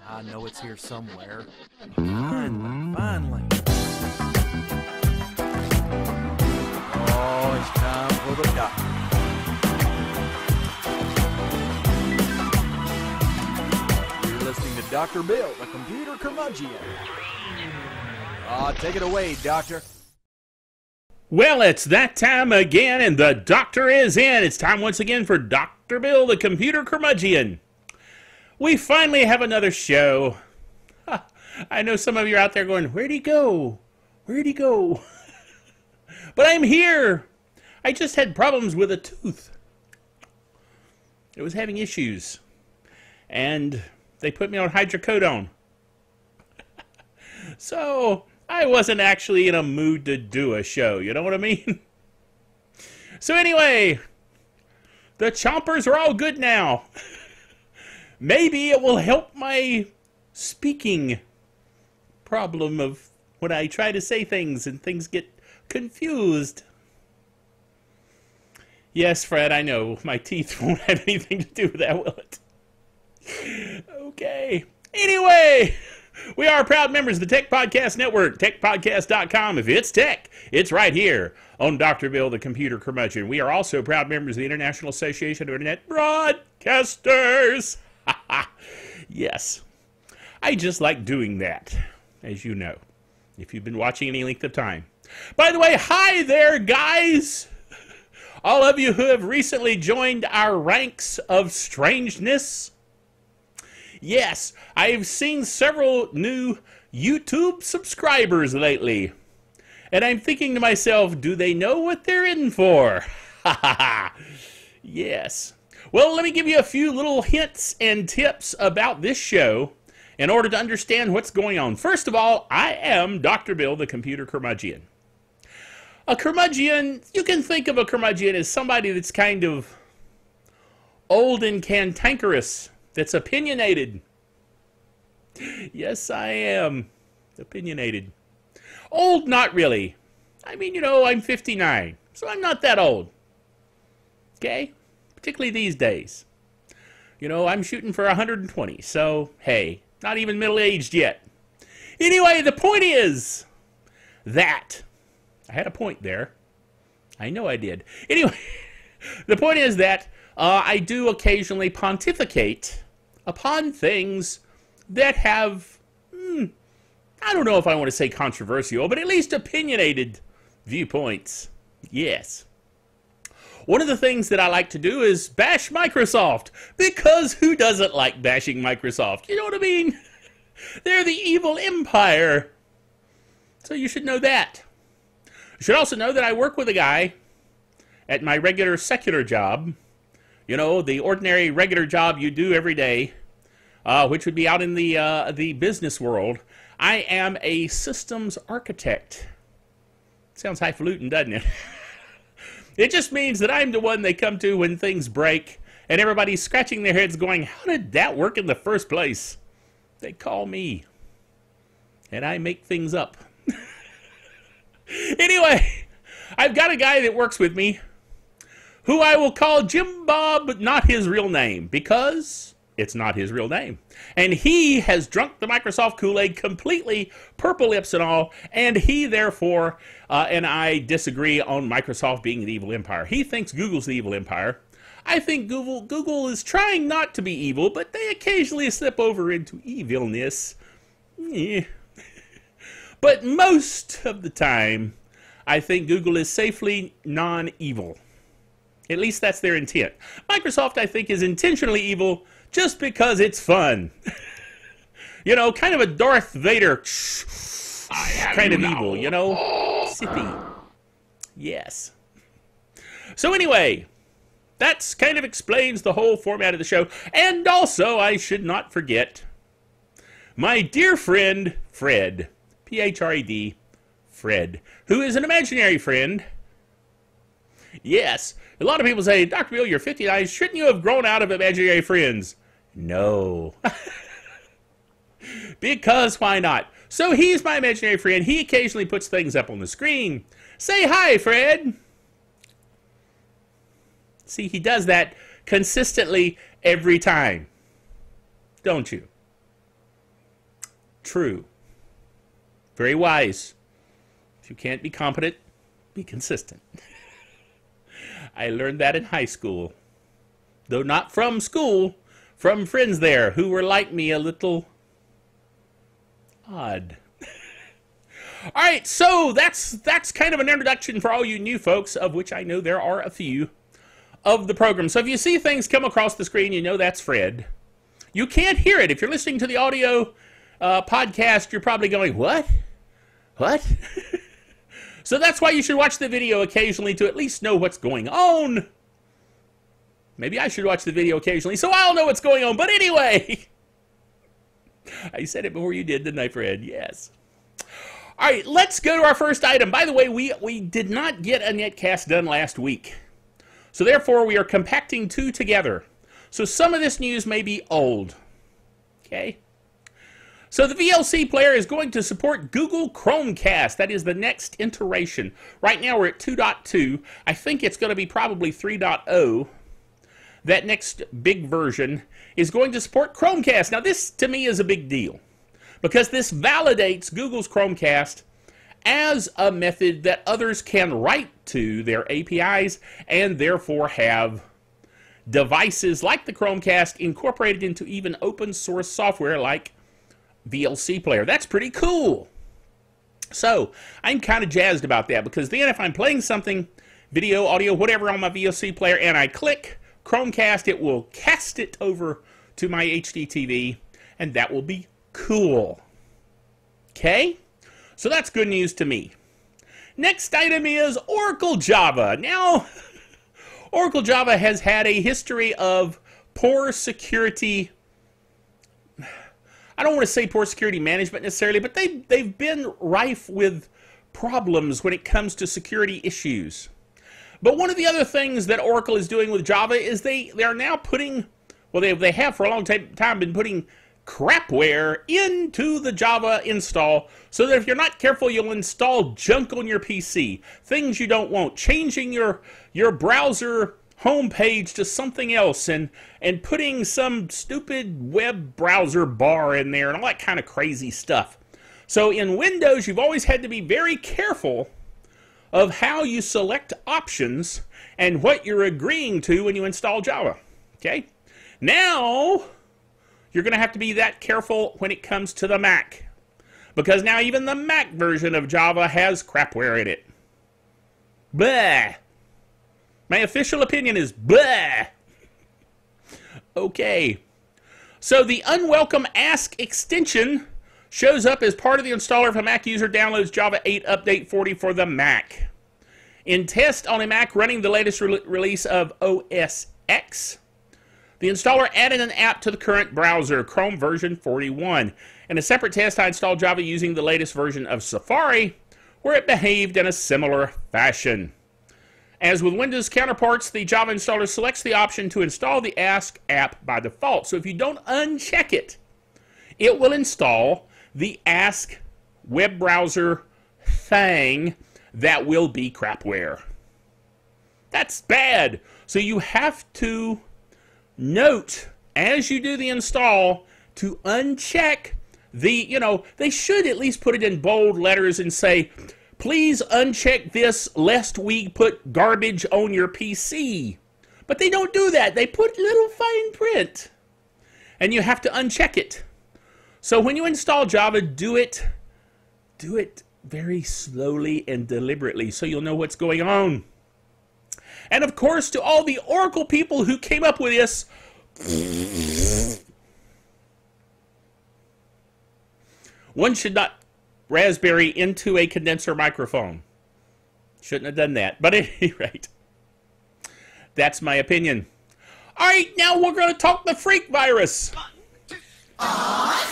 I know it's here somewhere. Finally. Oh, it's time for the doctor. You're listening to Dr. Bill, the computer curmudgeon. Take it away, Doctor. Well, it's that time again, and the doctor is in. It's time once again for Dr. Bill, the computer curmudgeon. We finally have another show. I know some of you are out there going, where'd he go? Where'd he go? But I'm here. I just had problems with a tooth. It was having issues. And they put me on hydrocodone. So I wasn't actually in a mood to do a show, you know what I mean? So anyway, the chompers are all good now. Maybe it will help my speaking problem of when I try to say things and things get confused. Yes, Fred, I know. My teeth won't have anything to do with that, will it? Okay. Anyway, we are proud members of the Tech Podcast Network, techpodcast.com. If it's tech, it's right here on Dr. Bill, the computer curmudgeon. We are also proud members of the International Association of Internet Broadcasters. Yes. I just like doing that, as you know, if you've been watching any length of time. By the way, hi there, guys. All of you who have recently joined our ranks of strangeness. Yes, I've seen several new YouTube subscribers lately. And I'm thinking to myself, do they know what they're in for? Ha ha ha. Yes. Well, let me give you a few little hints and tips about this show in order to understand what's going on. First of all, I am Dr. Bill, the computer curmudgeon. A curmudgeon, you can think of a curmudgeon as somebody that's kind of old and cantankerous, that's opinionated. Yes, I am opinionated. Old, not really. I mean, you know, I'm 59, so I'm not that old. Okay? Particularly these days. You know, I'm shooting for 120, so, hey, not even middle-aged yet. Anyway, the point is that... I had a point there. I know I did. Anyway, the point is that I do occasionally pontificate upon things that have, I don't know if I want to say controversial, but at least opinionated viewpoints. Yes. One of the things that I like to do is bash Microsoft, because who doesn't like bashing Microsoft? You know what I mean? They're the evil empire. So you should know that. You should also know that I work with a guy at my regular secular job. You know, the ordinary regular job you do every day, which would be out in the business world. I am a systems architect. Sounds highfalutin, doesn't it? It just means that I'm the one they come to when things break, and everybody's scratching their heads going, how did that work in the first place? They call me, and I make things up. Anyway, I've got a guy that works with me who I will call Jim Bob, but not his real name, because it's not his real name. And he has drunk the Microsoft Kool-Aid completely, purple lips and all, and he, therefore, and I disagree on Microsoft being the evil empire. He thinks Google's the evil empire. I think Google is trying not to be evil, but they occasionally slip over into evilness. Yeah. But most of the time, I think Google is safely non-evil. At least that's their intent. Microsoft, I think, is intentionally evil just because it's fun. You know, kind of a Darth Vader kind of evil, you know? Sippy. Yes. So anyway, that kind of explains the whole format of the show. And also, I should not forget, my dear friend, Fred. P-H-R-E-D, Fred, who is an imaginary friend. Yes, a lot of people say, Dr. Bill, you're 59, shouldn't you have grown out of imaginary friends? No. Because why not? So he's my imaginary friend. He occasionally puts things up on the screen. Say hi, Fred. See, he does that consistently every time. don't you? True. Very wise. If you can't be competent, be consistent. I learned that in high school. Though not from school, from friends there who were like me, a little odd. All right, so that's kind of an introduction for all you new folks, of which I know there are a few, of the program. So if you see things come across the screen, you know that's Fred. You can't hear it. If you're listening to the audio podcast, you're probably going, what? What? So that's why you should watch the video occasionally to at least know what's going on. Maybe I should watch the video occasionally so I'll know what's going on. But anyway, I said it before you did, didn't I, Fred? Yes. All right, let's go to our first item. By the way, we did not get a netcast done last week. So therefore, we are compacting two together. So some of this news may be old. Okay? So the VLC Player is going to support Google Chromecast. That is the next iteration. Right now we're at 2.2. I think it's going to be probably 3.0. That next big version is going to support Chromecast. Now this, to me, is a big deal, because this validates Google's Chromecast as a method that others can write to their APIs and therefore have devices like the Chromecast incorporated into even open source software like VLC Player. That's pretty cool. So I'm kind of jazzed about that, because then if I'm playing something, video, audio, whatever, on my VLC Player, and I click Chromecast, it will cast it over to my HD TV, and that will be cool. Okay? So that's good news to me. Next item is Oracle Java. Now, Oracle Java has had a history of poor security. I don't want to say poor security management necessarily, but they've been rife with problems when it comes to security issues. But one of the other things that Oracle is doing with Java is they are now putting, well, they have for a long time been putting Crapware into the Java install, so that if you're not careful, you'll install junk on your PC, things you don't want, changing your browser homepage to something else, and putting some stupid web browser bar in there and all that kind of crazy stuff. So in Windows, you've always had to be very careful of how you select options and what you're agreeing to when you install Java. Okay? Now, you're going to have to be that careful when it comes to the Mac, because now even the Mac version of Java has Crapware in it. Blah! My official opinion is blah! Okay. So the unwelcome Ask extension shows up as part of the installer if a Mac user downloads Java 8 Update 40 for the Mac. In test on a Mac running the latest release of OS X, the installer added an app to the current browser, Chrome version 41. In a separate test, I installed Java using the latest version of Safari, where it behaved in a similar fashion. As with Windows counterparts, the Java installer selects the option to install the Ask app by default. So if you don't uncheck it, it will install the Ask web browser thing that will be Crapware. That's bad. So you have to note, as you do the install, to uncheck the, they should at least put it in bold letters and say, please uncheck this lest we put garbage on your PC. But they don't do that. They put little fine print, and you have to uncheck it. So when you install Java, do it very slowly and deliberately so you'll know what's going on. And of course, to all the Oracle people who came up with this, one should not raspberry into a condenser microphone. Shouldn't have done that. But at any rate, that's my opinion. All right, now we're going to talk the freak virus.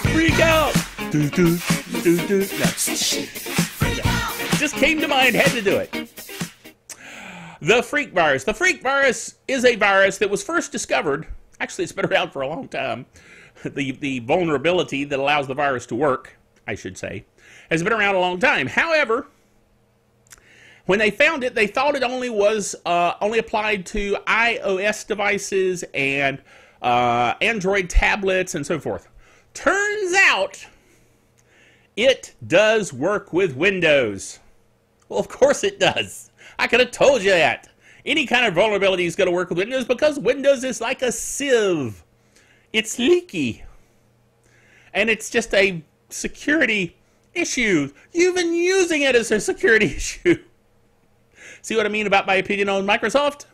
Freak out. No. Just came to mind, had to do it. The freak virus. The freak virus is a virus that was first discovered. Actually, it's been around for a long time. The vulnerability that allows the virus to work, I should say, has been around a long time. However, when they found it, they thought it only was only applied to iOS devices and Android tablets, and so forth. Turns out it does work with Windows. Well, of course it does. I could have told you that. Any kind of vulnerability is going to work with Windows because Windows is like a sieve. It's leaky. And it's just a security issue. You've been using it as a security issue. See what I mean about my opinion on Microsoft?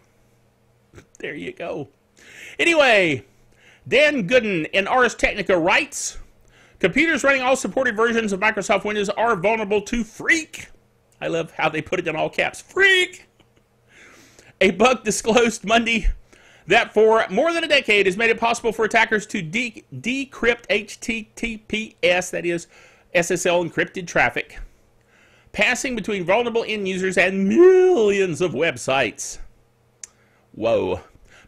There you go. Anyway, Dan Gooden in Ars Technica writes, computers running all supported versions of Microsoft Windows are vulnerable to Freak. I love how they put it in all caps. Freak! A bug disclosed Monday that for more than a decade has made it possible for attackers to decrypt HTTPS, that is, SSL encrypted traffic, passing between vulnerable end users and millions of websites. Whoa.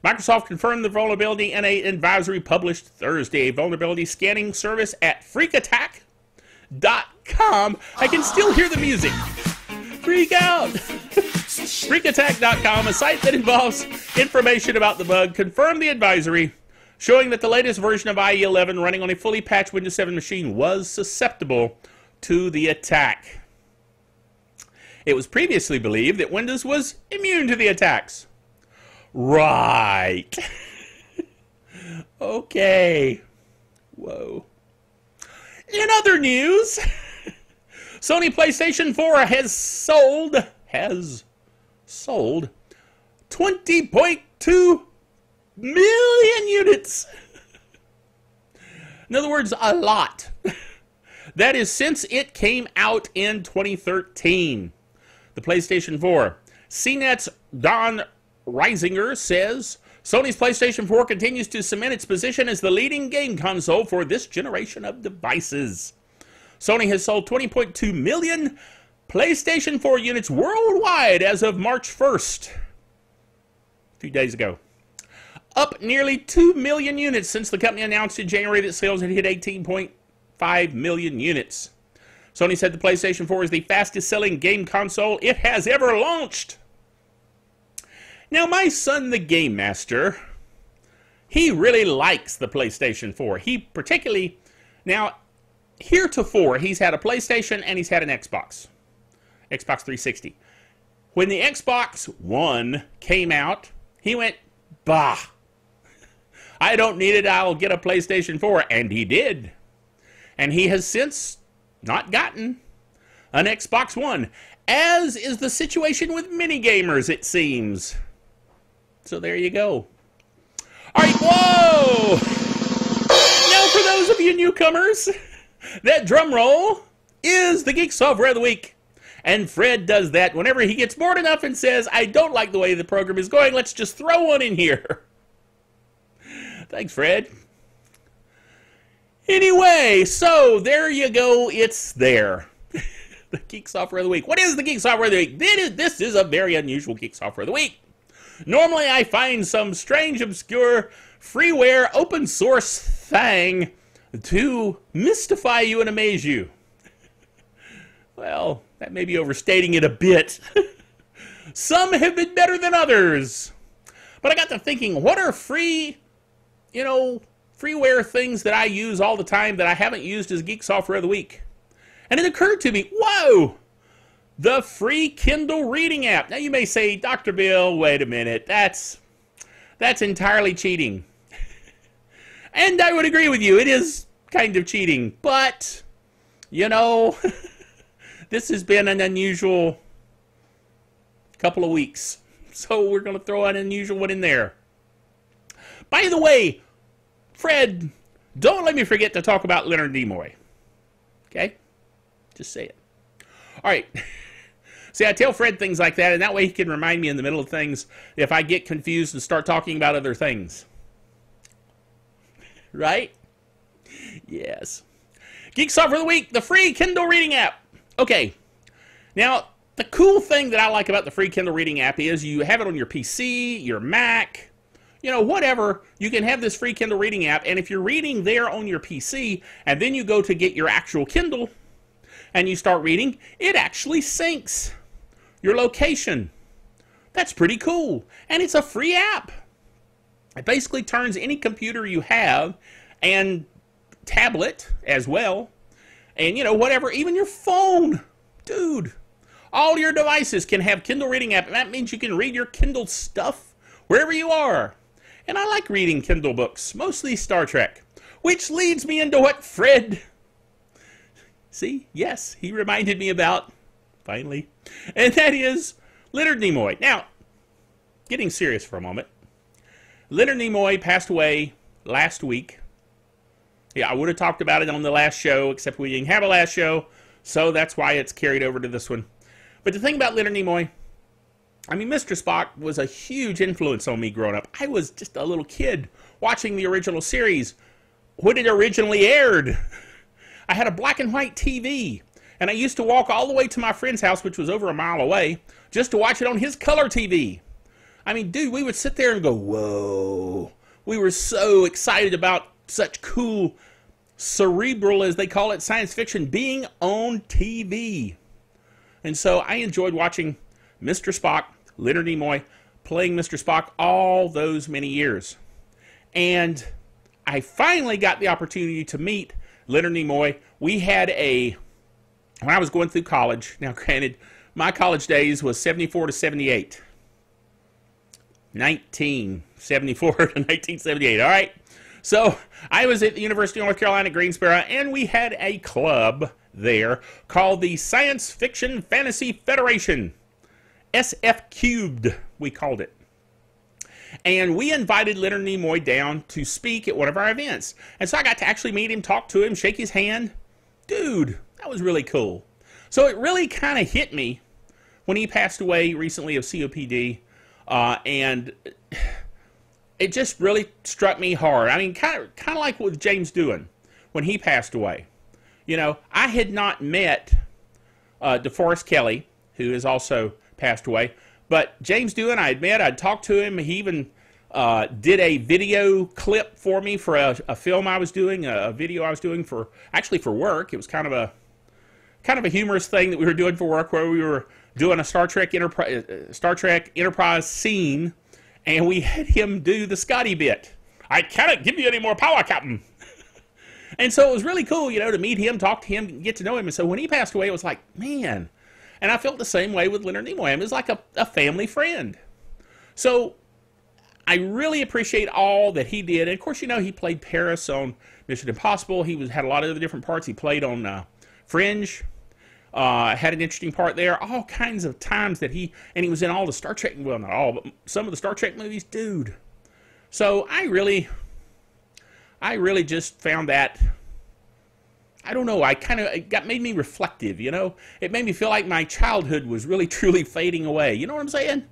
Microsoft confirmed the vulnerability in an advisory published Thursday. A vulnerability scanning service at freakattack.com. I can still hear the music. Freak out! Freakattack.com, a site that involves information about the bug, confirmed the advisory, showing that the latest version of IE 11 running on a fully patched Windows 7 machine was susceptible to the attack. It was previously believed that Windows was immune to the attacks. Right. Okay. Whoa. In other news, Sony PlayStation 4 has sold 20.2 million units. In other words, a lot. That is since it came out in 2013. The PlayStation 4. CNET's Don Reisinger says, Sony's PlayStation 4 continues to cement its position as the leading game console for this generation of devices. Sony has sold 20.2 million PlayStation 4 units worldwide as of March 1st, a few days ago. Up nearly 2 million units since the company announced in January that sales had hit 18.5 million units. Sony said the PlayStation 4 is the fastest selling game console it has ever launched. Now, my son, the Game Master, he really likes the PlayStation 4. He particularly, now, heretofore, he's had a PlayStation and he's had an Xbox 360. When the Xbox One came out, he went, bah, I don't need it, I'll get a PlayStation 4. And he did. And he has since not gotten an Xbox One, as is the situation with many gamers, it seems. So there you go. All right, whoa! Now for those of you newcomers, that drum roll is the Geek Software of the Week. And Fred does that whenever he gets bored enough and says, I don't like the way the program is going, let's just throw one in here. Thanks, Fred. Anyway, so there you go, it's there. The Geek Software of the Week. What is the Geek Software of the Week? This is a very unusual Geek Software of the Week. Normally I find some strange, obscure, freeware, open source thing to mystify you and amaze you. Well, that may be overstating it a bit. Some have been better than others. But I got to thinking, what are free, freeware things that I use all the time that I haven't used as Geek Software of the Week? And it occurred to me, whoa! The free Kindle Reading App. Now you may say, Dr. Bill, wait a minute, that's entirely cheating. And I would agree with you, it is kind of cheating. But, this has been an unusual couple of weeks. So we're going to throw an unusual one in there. By the way, Fred, don't let me forget to talk about Leonard Nimoy. Okay? Just say it. All right. See, I tell Fred things like that, and that way he can remind me in the middle of things if I get confused and start talking about other things. Right? Yes. Geek Software of the Week, the free Kindle Reading App. Okay. Now, the cool thing that I like about the free Kindle Reading App is you have it on your PC, your Mac, whatever. You can have this free Kindle Reading App, and if you're reading there on your PC, and then you go to get your actual Kindle, and you start reading, it actually syncs your location. That's pretty cool. And it's a free app. It basically turns any computer you have, and tablet as well, and whatever, even your phone, dude. All your devices can have Kindle Reading App, and that means you can read your Kindle stuff wherever you are. And I like reading Kindle books, mostly Star Trek, which leads me into what Fred, see, yes, he reminded me about, finally, and that is Leonard Nimoy. Now, getting serious for a moment, Leonard Nimoy passed away last week. Yeah, I would have talked about it on the last show, except we didn't have a last show, so that's why it's carried over to this one. But the thing about Leonard Nimoy, I mean, Mr. Spock was a huge influence on me growing up. I was just a little kid watching the original series when it originally aired. I had a black and white TV, and I used to walk all the way to my friend's house, which was over a mile away, just to watch it on his color TV. I mean, dude, we would sit there and go, whoa. We were so excited about such cool, cerebral, as they call it, science fiction being on TV. And so I enjoyed watching Mr. Spock, Leonard Nimoy, playing Mr. Spock all those many years. And I finally got the opportunity to meet Leonard Nimoy. We had when I was going through college, now granted, my college days was 74 to 78. 1974 to 1978, all right? So I was at the University of North Carolina, Greensboro, and we had a club there called the Science Fiction Fantasy Federation. SF Cubed, we called it. And we invited Leonard Nimoy down to speak at one of our events. And so I got to actually meet him, talk to him, shake his hand. Dude, that was really cool. So it really kind of hit me when he passed away recently of COPD. And it just really struck me hard. I mean, kind of like with James Doohan when he passed away. I had not met DeForest Kelley, who has also passed away, but James Doohan I had met. I'd talked to him. He even did a video clip for me for a film I was doing, a video I was doing for work. It was kind of a humorous thing that we were doing for work, where we were doing a Star Trek Enterprise scene, and we had him do the Scotty bit. I cannot give you any more power, Captain. And so it was really cool, to meet him, talk to him, get to know him. And so when he passed away, it was like, man. And I felt the same way with Leonard Nimoy. I mean, it was like a family friend. So I really appreciate all that he did. And of course, he played Paris on Mission Impossible. He had a lot of other different parts. He played on Fringe. Had an interesting part there. All kinds of times that he was in all the Star Trek, well, not all, but some of the Star Trek movies, dude. So I really just found that, I don't know, it made me reflective, It made me feel like my childhood was really, truly fading away. You know what I'm saying?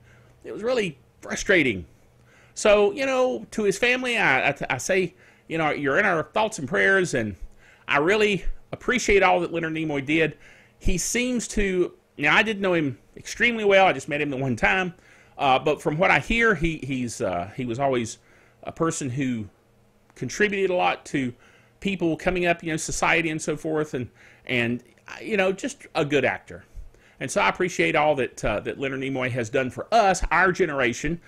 It was really frustrating. So, to his family, I say, you're in our thoughts and prayers, and I really appreciate all that Leonard Nimoy did. He seems to, now I didn't know him extremely well, I just met him the one time, but from what I hear, he was always a person who contributed a lot to people coming up, society and so forth, and just a good actor. And so I appreciate all that that Leonard Nimoy has done for us, our generation,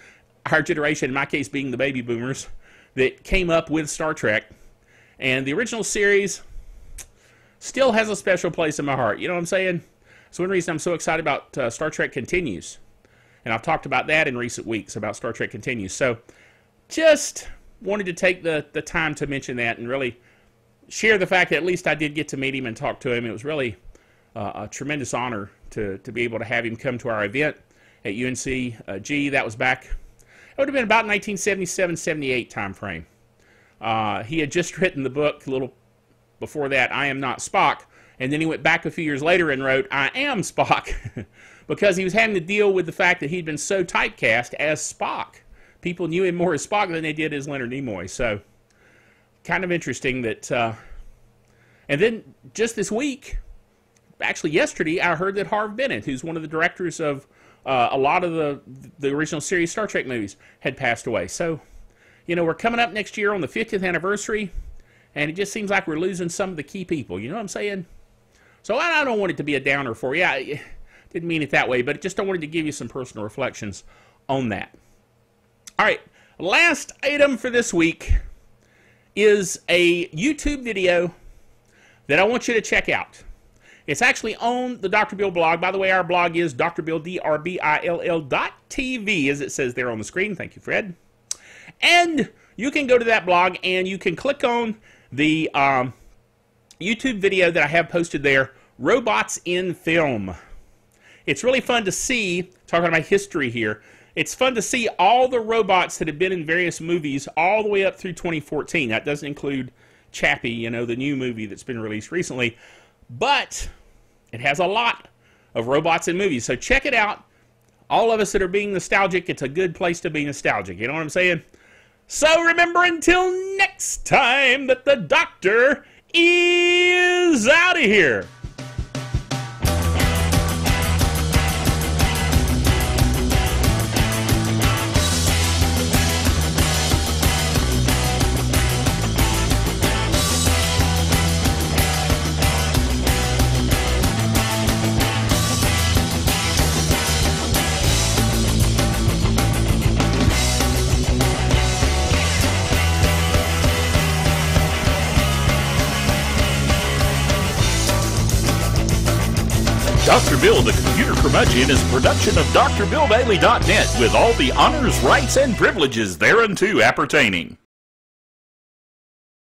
in my case being the baby boomers, that came up with Star Trek. And the original series still has a special place in my heart. You know what I'm saying? It's one reason I'm so excited about Star Trek Continues. And I've talked about that in recent weeks, about Star Trek Continues. So just wanted to take the time to mention that and really share the fact that at least I did get to meet him and talk to him. It was really a tremendous honor to be able to have him come to our event at UNC. That was back, it would have been about 1977-78 time frame. He had just written the book a little before that, I Am Not Spock, and then he went back a few years later and wrote I Am Spock because he was having to deal with the fact that he'd been so typecast as Spock. People knew him more as Spock than they did as Leonard Nimoy. So kind of interesting that, and then just this week, actually yesterday, I heard that Harve Bennett, who's one of the directors of a lot of the original series Star Trek movies, had passed away. So, we're coming up next year on the 50th anniversary, and it just seems like we're losing some of the key people. You know what I'm saying? So I don't want it to be a downer for you. I didn't mean it that way, but just I wanted to give you some personal reflections on that. All right, Last item for this week is a YouTube video that I want you to check out. It's actually on the Dr. Bill blog. By the way, our blog is drbill.tv, as it says there on the screen. Thank you, Fred. And you can go to that blog and you can click on the YouTube video that I have posted there, Robots in Film. It's really fun to see, talking about history here, it's fun to see all the robots that have been in various movies all the way up through 2014. That doesn't include Chappie, you know, the new movie that's been released recently. But it has a lot of robots in movies. So check it out. All of us that are being nostalgic, it's a good place to be nostalgic. You know what I'm saying? So remember, until next time, that the Doctor is out of here. Dr. Bill, the Computer Curmudgeon, is a production of DrBillBailey.net with all the honors, rights, and privileges thereunto appertaining.